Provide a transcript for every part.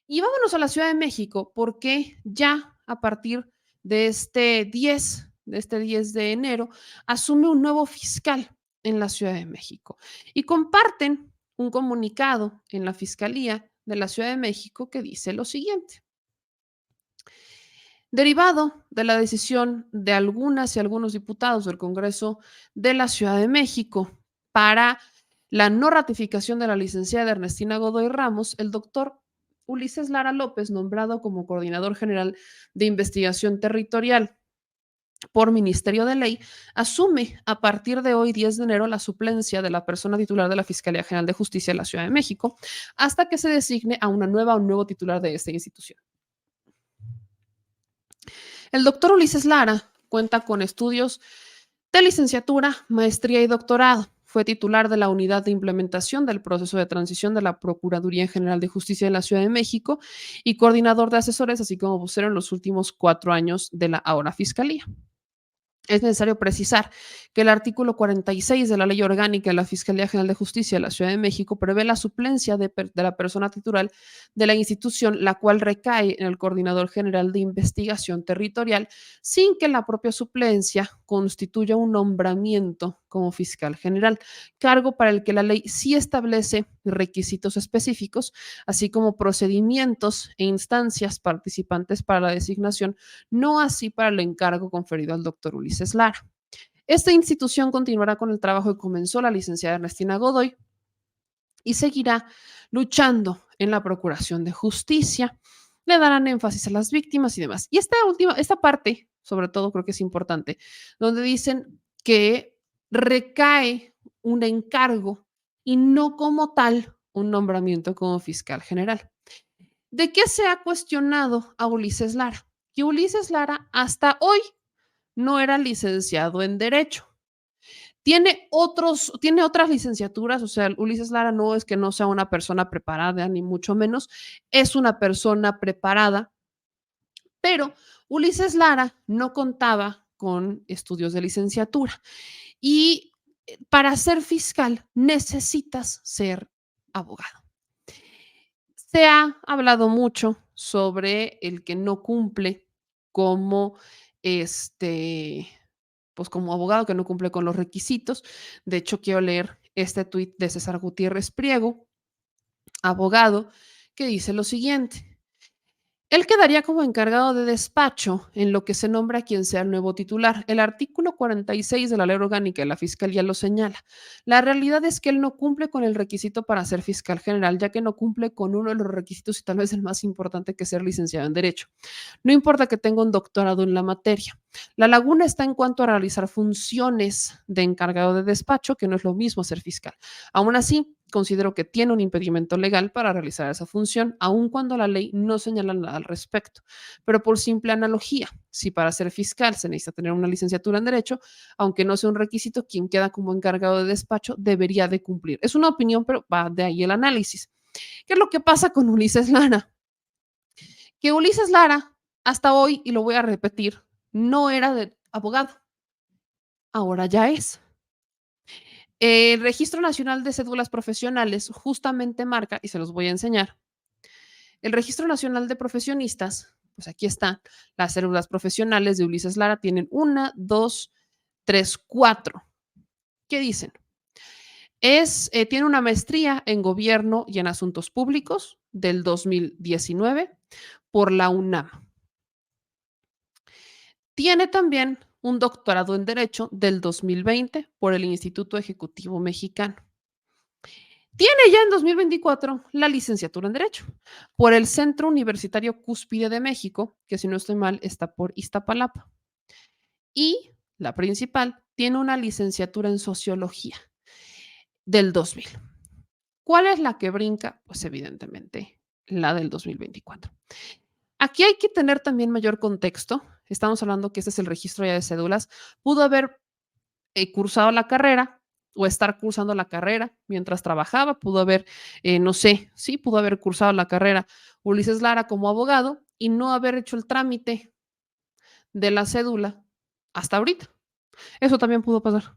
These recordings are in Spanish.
Y vámonos a la Ciudad de México, porque ya a partir de este 10 de enero, asume un nuevo fiscal en la Ciudad de México. Y comparten un comunicado en la Fiscalía de la Ciudad de México que dice lo siguiente. Derivado de la decisión de algunas y algunos diputados del Congreso de la Ciudad de México para la no ratificación de la licenciada Ernestina Godoy Ramos, el doctor Ulises Lara López, nombrado como Coordinador General de Investigación Territorial por Ministerio de Ley, asume a partir de hoy, 10 de enero, la suplencia de la persona titular de la Fiscalía General de Justicia de la Ciudad de México hasta que se designe a una nueva o un nuevo titular de esta institución. El doctor Ulises Lara cuenta con estudios de licenciatura, maestría y doctorado. Fue titular de la Unidad de Implementación del Proceso de Transición de la Procuraduría General de Justicia de la Ciudad de México y coordinador de asesores, así como vocero en los últimos 4 años de la ahora Fiscalía. Es necesario precisar que el artículo 46 de la Ley Orgánica de la Fiscalía General de Justicia de la Ciudad de México prevé la suplencia de la persona titular de la institución, la cual recae en el Coordinador General de Investigación Territorial, sin que la propia suplencia constituya un nombramiento como fiscal general, cargo para el que la ley sí establece requisitos específicos, así como procedimientos e instancias participantes para la designación, no así para el encargo conferido al doctor Ulises Lara. Esta institución continuará con el trabajo que comenzó la licenciada Ernestina Godoy y seguirá luchando en la procuración de justicia. Le darán énfasis a las víctimas y demás. Y esta parte, sobre todo, creo que es importante, donde dicen que recae un encargo y no como tal un nombramiento como fiscal general. ¿De qué se ha cuestionado a Ulises Lara? Que Ulises Lara hasta hoy no era licenciado en Derecho. Tiene otras licenciaturas, o sea, Ulises Lara no es que no sea una persona preparada, ni mucho menos, es una persona preparada, pero Ulises Lara no contaba con estudios de licenciatura y para ser fiscal necesitas ser abogado. Se ha hablado mucho sobre el que no cumple como, este, pues, como abogado, que no cumple con los requisitos. De hecho, quiero leer este tuit de César Gutiérrez Priego, abogado, que dice lo siguiente: él quedaría como encargado de despacho en lo que se nombra quien sea el nuevo titular. El artículo 46 de la Ley Orgánica de la Fiscalía lo señala. La realidad es que él no cumple con el requisito para ser fiscal general, ya que no cumple con uno de los requisitos y tal vez el más importante, que es ser licenciado en Derecho. No importa que tenga un doctorado en la materia. La laguna está en cuanto a realizar funciones de encargado de despacho, que no es lo mismo ser fiscal. Aún así, considero que tiene un impedimento legal para realizar esa función, aun cuando la ley no señala nada al respecto. Pero por simple analogía, si para ser fiscal se necesita tener una licenciatura en Derecho, aunque no sea un requisito, quien queda como encargado de despacho debería de cumplir. Es una opinión, pero va de ahí el análisis. ¿Qué es lo que pasa con Ulises Lara? Que Ulises Lara, hasta hoy, y lo voy a repetir, no era de abogado, ahora ya es. El Registro Nacional de Cédulas Profesionales justamente marca, y se los voy a enseñar, el Registro Nacional de Profesionistas, pues aquí están las cédulas profesionales de Ulises Lara, tienen una, dos, tres, cuatro. ¿Qué dicen? Tiene una maestría en Gobierno y en Asuntos Públicos del 2019 por la UNAM. Tiene también un doctorado en Derecho del 2020 por el Instituto Ejecutivo Mexicano. Tiene ya en 2024 la licenciatura en Derecho por el Centro Universitario Cúspide de México, que si no estoy mal está por Iztapalapa. Y la principal tiene una licenciatura en Sociología del 2000. ¿Cuál es la que brinca? Pues evidentemente la del 2024. Aquí hay que tener también mayor contexto. Estamos hablando que este es el registro ya de cédulas. Pudo haber cursado la carrera o estar cursando la carrera mientras trabajaba, pudo haber, no sé, sí, pudo haber cursado la carrera Ulises Lara como abogado y no haber hecho el trámite de la cédula hasta ahorita. Eso también pudo pasar.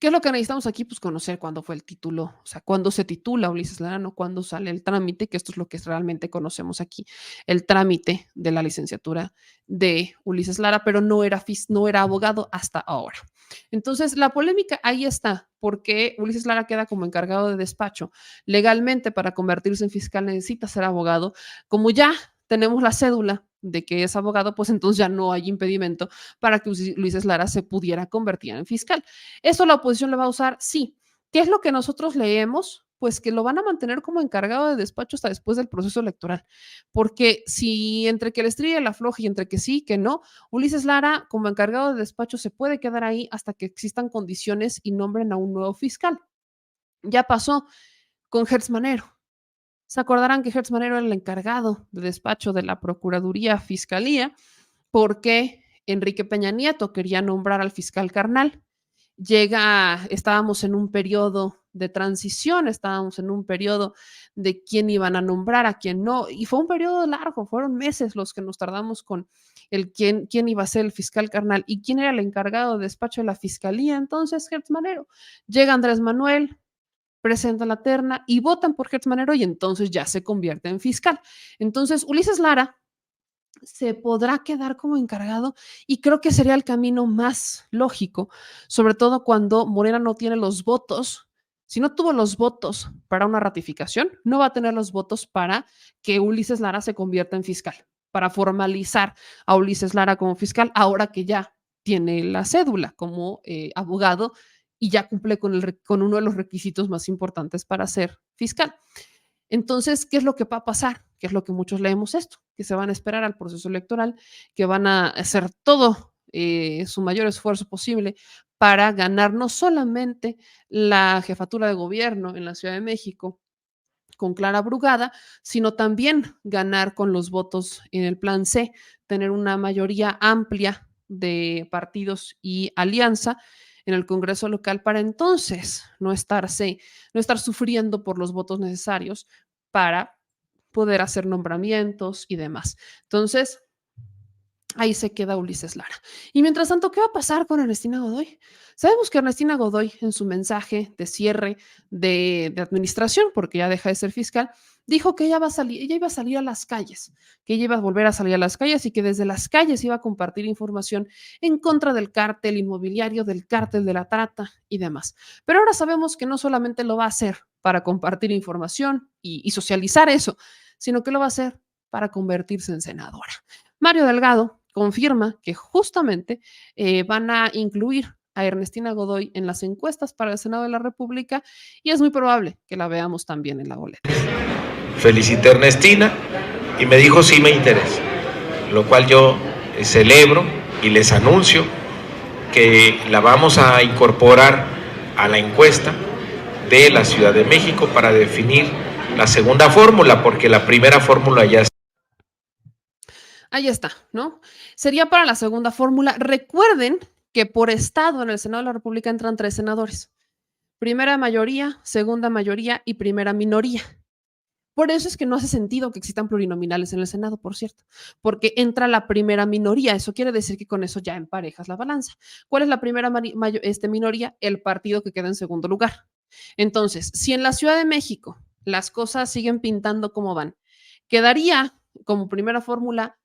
¿Qué es lo que necesitamos aquí? Pues conocer cuándo fue el título, o sea, cuándo se titula Ulises Lara, no cuándo sale el trámite, que esto es lo que realmente conocemos aquí, el trámite de la licenciatura de Ulises Lara, pero no era abogado hasta ahora. Entonces, la polémica ahí está, porque Ulises Lara queda como encargado de despacho. Legalmente, para convertirse en fiscal necesita ser abogado. Como ya tenemos la cédula de que es abogado, pues entonces ya no hay impedimento para que Ulises Lara se pudiera convertir en fiscal. ¿Eso la oposición lo va a usar? Sí. ¿Qué es lo que nosotros leemos? Pues que lo van a mantener como encargado de despacho hasta después del proceso electoral. Porque si entre que el estrella y la floja y entre que sí, que no, Ulises Lara como encargado de despacho se puede quedar ahí hasta que existan condiciones y nombren a un nuevo fiscal. Ya pasó con Hertz Manero. Se acordarán que Hertz Manero era el encargado de despacho de la Procuraduría Fiscalía porque Enrique Peña Nieto quería nombrar al fiscal carnal. Estábamos en un periodo de transición, estábamos en un periodo de quién iban a nombrar, a quién no, y fue un periodo largo, fueron meses los que nos tardamos con quién iba a ser el fiscal carnal y quién era el encargado de despacho de la fiscalía. Entonces, Hertz Manero. Llega Andrés Manuel, presenta la terna y votan por Hertz Manero y entonces ya se convierte en fiscal. Entonces, Ulises Lara se podrá quedar como encargado y creo que sería el camino más lógico, sobre todo cuando Morena no tiene los votos. Si no tuvo los votos para una ratificación, no va a tener los votos para que Ulises Lara se convierta en fiscal, para formalizar a Ulises Lara como fiscal, ahora que ya tiene la cédula como abogado y ya cumple con uno de los requisitos más importantes para ser fiscal. Entonces, ¿qué es lo que va a pasar? ¿Qué es lo que muchos leemos esto? Que se van a esperar al proceso electoral, que van a hacer todo su mayor esfuerzo posible para ganar no solamente la jefatura de gobierno en la Ciudad de México con Clara Brugada, sino también ganar con los votos en el plan C, tener una mayoría amplia de partidos y alianza en el Congreso local para entonces no estar sufriendo por los votos necesarios para poder hacer nombramientos y demás. Entonces, ahí se queda Ulises Lara. Y mientras tanto, ¿qué va a pasar con Ernestina Godoy? Sabemos que Ernestina Godoy, en su mensaje de cierre de administración, porque ya deja de ser fiscal, dijo que ella iba a salir a las calles, que ella iba a volver a salir a las calles y que desde las calles iba a compartir información en contra del cártel inmobiliario, del cártel de la trata y demás. Pero ahora sabemos que no solamente lo va a hacer para compartir información y socializar eso, sino que lo va a hacer para convertirse en senadora. Mario Delgado confirma que justamente van a incluir a Ernestina Godoy en las encuestas para el Senado de la República y es muy probable que la veamos también en la boleta. Felicité a Ernestina y me dijo sí me interesa, lo cual yo celebro y les anuncio que la vamos a incorporar a la encuesta de la Ciudad de México para definir la segunda fórmula, porque la primera fórmula ya está. Ahí está, ¿no? Sería para la segunda fórmula. Recuerden que por estado en el Senado de la República entran 3 senadores. Primera mayoría, segunda mayoría y primera minoría. Por eso es que no hace sentido que existan plurinominales en el Senado, por cierto, porque entra la primera minoría. Eso quiere decir que con eso ya emparejas la balanza. ¿Cuál es la primera minoría? El partido que queda en segundo lugar. Entonces, si en la Ciudad de México las cosas siguen pintando como van, quedaría como primera fórmula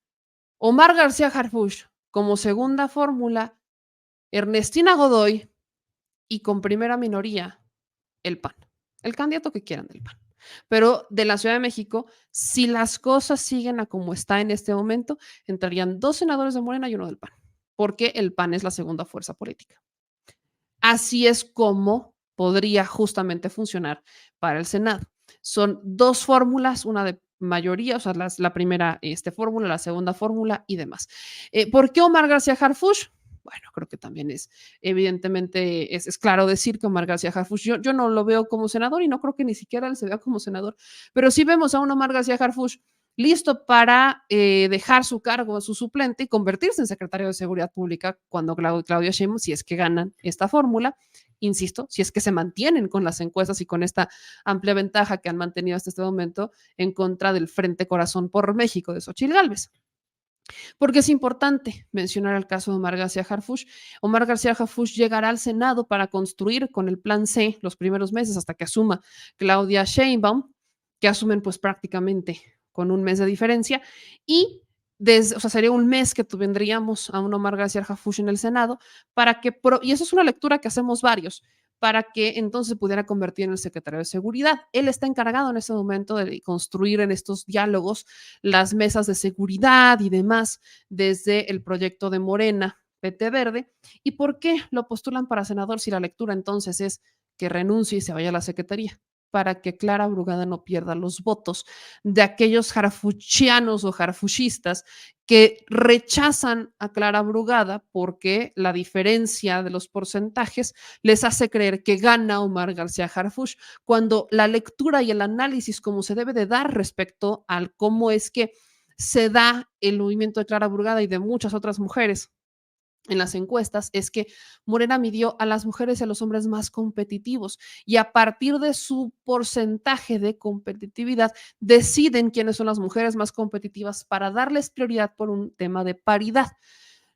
Omar García Harfuch, como segunda fórmula Ernestina Godoy y con primera minoría el PAN, el candidato que quieran del PAN. Pero de la Ciudad de México, si las cosas siguen a como está en este momento, entrarían 2 senadores de Morena y 1 del PAN, porque el PAN es la segunda fuerza política. Así es como podría justamente funcionar para el Senado. Son 2 fórmulas, una de mayoría, o sea, la primera fórmula, la segunda fórmula y demás. ¿Por qué Omar García Harfuch? Bueno, creo que también evidentemente, es claro decir que Omar García Harfuch, yo no lo veo como senador y no creo que ni siquiera él se vea como senador, pero sí vemos a un Omar García Harfuch listo para dejar su cargo a su suplente y convertirse en secretario de Seguridad Pública cuando Claudia Sheinbaum, si es que ganan esta fórmula, insisto, si es que se mantienen con las encuestas y con esta amplia ventaja que han mantenido hasta este momento en contra del Frente Corazón por México de Xochitl Gálvez. Porque es importante mencionar el caso de Omar García Harfuch. Omar García Harfuch llegará al Senado para construir con el plan C los primeros meses hasta que asuma Claudia Sheinbaum, que asumen pues prácticamente con un mes de diferencia, y o sea, sería un mes que tendríamos a un Omar García Harfuch en el Senado para que, y eso es una lectura que hacemos varios, para que entonces se pudiera convertir en el secretario de Seguridad. Él está encargado en ese momento de construir en estos diálogos las mesas de seguridad y demás desde el proyecto de Morena, PT Verde. ¿Y por qué lo postulan para senador si la lectura entonces es que renuncie y se vaya a la secretaría? Para que Clara Brugada no pierda los votos de aquellos jarfuchianos o jarfuchistas que rechazan a Clara Brugada porque la diferencia de los porcentajes les hace creer que gana Omar García Harfuch, cuando la lectura y el análisis como se debe de dar respecto al cómo es que se da el movimiento de Clara Brugada y de muchas otras mujeres en las encuestas es que Morena midió a las mujeres y a los hombres más competitivos y a partir de su porcentaje de competitividad deciden quiénes son las mujeres más competitivas para darles prioridad por un tema de paridad.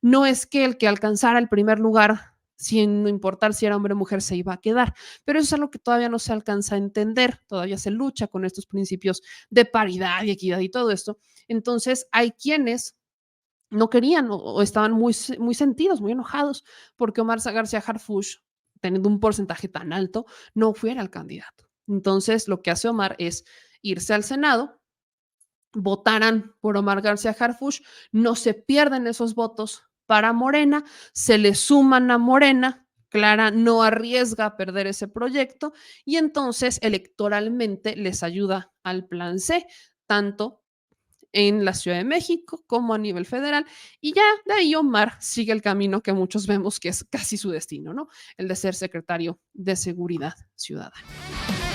No es que el que alcanzara el primer lugar, sin importar si era hombre o mujer, se iba a quedar, pero eso es algo que todavía no se alcanza a entender, todavía se lucha con estos principios de paridad y equidad y todo esto. Entonces hay quienes no querían o estaban muy sentidos, muy enojados porque Omar García Harfuch, teniendo un porcentaje tan alto, no fuera el candidato. Entonces, lo que hace Omar es irse al Senado, votaran por Omar García Harfuch, no se pierden esos votos para Morena, se le suman a Morena, Clara no arriesga a perder ese proyecto y entonces electoralmente les ayuda al plan C, tanto en la Ciudad de México como a nivel federal. Y ya de ahí Omar sigue el camino que muchos vemos que es casi su destino, ¿no? El de ser secretario de Seguridad Ciudadana.